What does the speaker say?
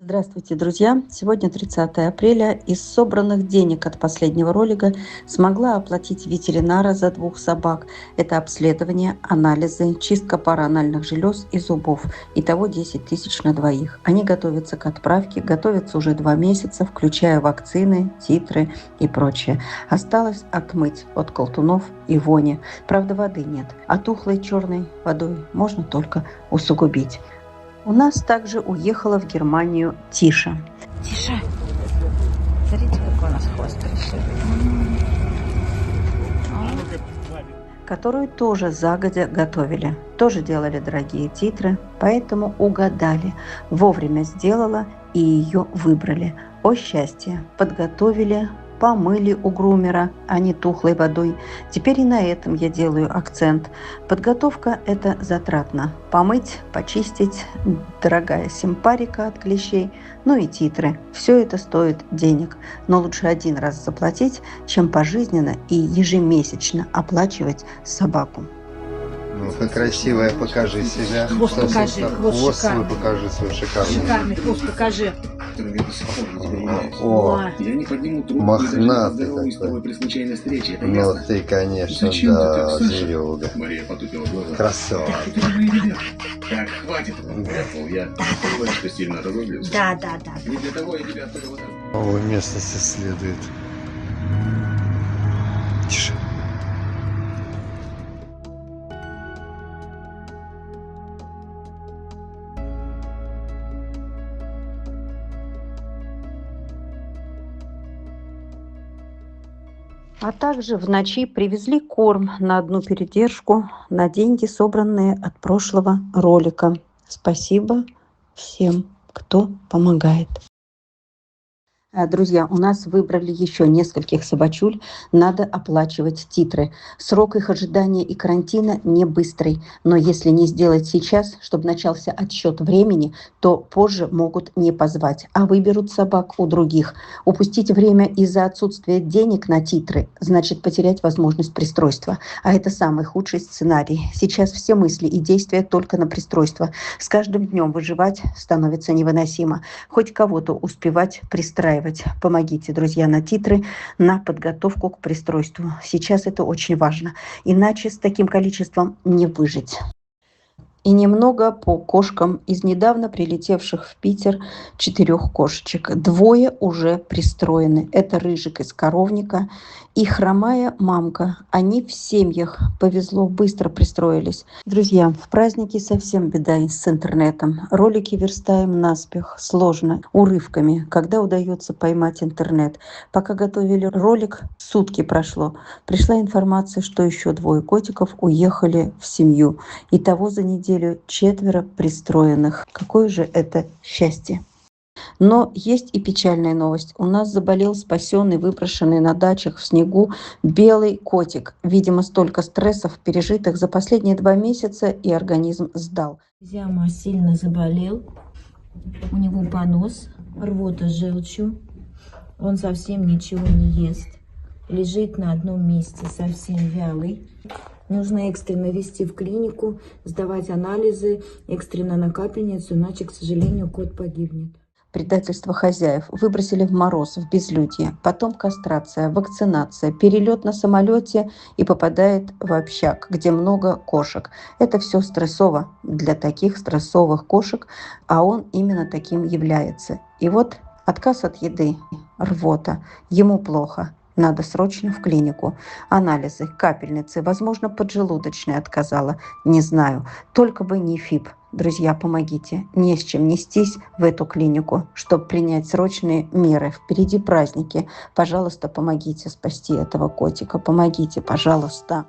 Здравствуйте, друзья! Сегодня 30 апреля. Из собранных денег от последнего ролика смогла оплатить ветеринара за 2 собак. Это обследование, анализы, чистка пар анальных желез и зубов. Итого 10 тысяч на двоих. Они готовятся к отправке, готовятся уже 2 месяца, включая вакцины, титры и прочее. Осталось отмыть от колтунов и вони. Правда, воды нет, а тухлой черной водой можно только усугубить. У нас также уехала в Германию Тиша. Тиша! Смотрите, какой у нас хвост которую тоже загодя готовили. Тоже делали дорогие титры, поэтому угадали. Вовремя сделала и ее выбрали. О счастье! Подготовили, помыли у грумера, а не тухлой водой. Теперь и на этом я делаю акцент. Подготовка – это затратно. Помыть, почистить, дорогая симпарика от клещей, ну и титры. Все это стоит денег. Но лучше один раз заплатить, чем пожизненно и ежемесячно оплачивать собаку. Ну-ка, красивая, покажи себя. Хвост покажи, хвост свой шикарный. покажи, свой шикарный. Шикарный хвост покажи. О, Я не подниму трубку, мохнатый даже с тобой такой. при случайной встрече, это Ну ясно? ты, конечно, Зачем ты да, так, Саша? зверюга. Мария потупила глаза. Красава. Это же мои ребята. Так, хватит. Эппл, я понимаю, что сильно разозлился. Да. Не для того я тебя оставил. Новую местность исследует. Тише. А также в ночи привезли корм на одну передержку на деньги, собранные от прошлого ролика. Спасибо всем, кто помогает. Друзья, у нас выбрали еще нескольких собачуль, надо оплачивать титры. Срок их ожидания и карантина не быстрый, но если не сделать сейчас, чтобы начался отсчет времени, то позже могут не позвать, а выберут собак у других. Упустить время из-за отсутствия денег на титры значит потерять возможность пристройства, а это самый худший сценарий. Сейчас все мысли и действия только на пристройство. С каждым днем выживать становится невыносимо. Хоть кого-то успевать пристраивать. Помогите, друзья, на титры, на подготовку к пристройству. Сейчас это очень важно. Иначе с таким количеством не выжить. И немного по кошкам из недавно прилетевших в Питер 4 кошечек. 2 уже пристроены. Это Рыжик из коровника и хромая мамка. Они в семьях. Повезло, быстро пристроились. Друзья, в праздники совсем беда с интернетом. Ролики верстаем наспех, сложно, урывками, когда удается поймать интернет. Пока готовили ролик, сутки прошло. Пришла информация, что еще 2 котиков уехали в семью. Итого за неделю 4 пристроенных. Какое же это счастье! Но есть и печальная новость. У нас заболел спасенный, выброшенный на дачах в снегу белый котик. Видимо, столько стрессов, пережитых за последние 2 месяца, и организм сдал. Зяма сильно заболел. У него понос, рвота с желчью. Он совсем ничего не ест. Лежит на одном месте, совсем вялый. Нужно экстренно везти в клинику, сдавать анализы, экстренно на капельницу, иначе, к сожалению, кот погибнет. Предательство хозяев. Выбросили в мороз, в безлюдье. Потом кастрация, вакцинация, перелет на самолете и попадает в общак, где много кошек. Это все стрессово для таких стрессовых кошек, а он именно таким является. И вот отказ от еды, рвота, ему плохо. Надо срочно в клинику. Анализы, капельницы, возможно, поджелудочная отказала. Не знаю. Только бы не ФИП. Друзья, помогите. Не с чем нестись в эту клинику, чтобы принять срочные меры. Впереди праздники. Пожалуйста, помогите спасти этого котика. Помогите, пожалуйста.